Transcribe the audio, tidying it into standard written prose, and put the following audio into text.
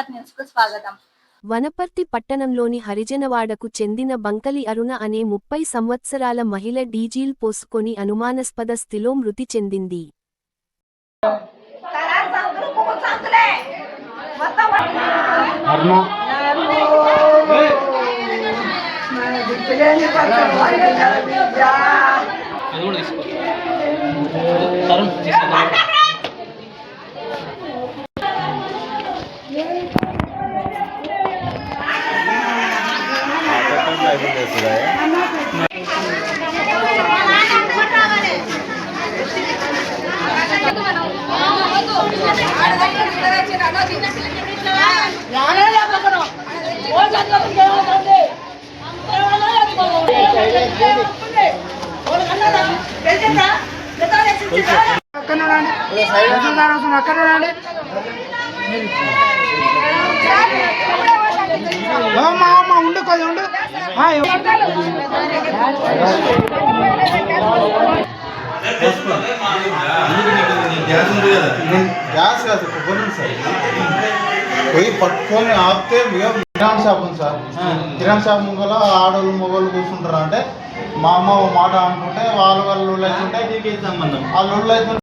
KR news కు స్వాగతం. వనపర్తి పట్టణంలోని హరిజనవాడకు చెందిన బంకలి అరుణ అనే 30 సంవత్సరాల మహిళ డీజిల్ పోసుకొని అనుమానాస్పద స్థితిలో మృతి చెందింది. ఉండు కొద్ది ఉండు గ్యాస్ కాదు కొబ్బరి సార్ పోయి పట్టుకొని ఆపితే కిరాణా షాప్ ఉంది సార్. కిరాణా షాప్ ముంగల ఆడోళ్ళు మొగోళ్ళు కూర్చుంటారు. అంటే మా అమ్మ మాట అనుకుంటే వాళ్ళు లూళ్ళు అవుతుంటే ఆ లూళ్ళు అవుతుంటే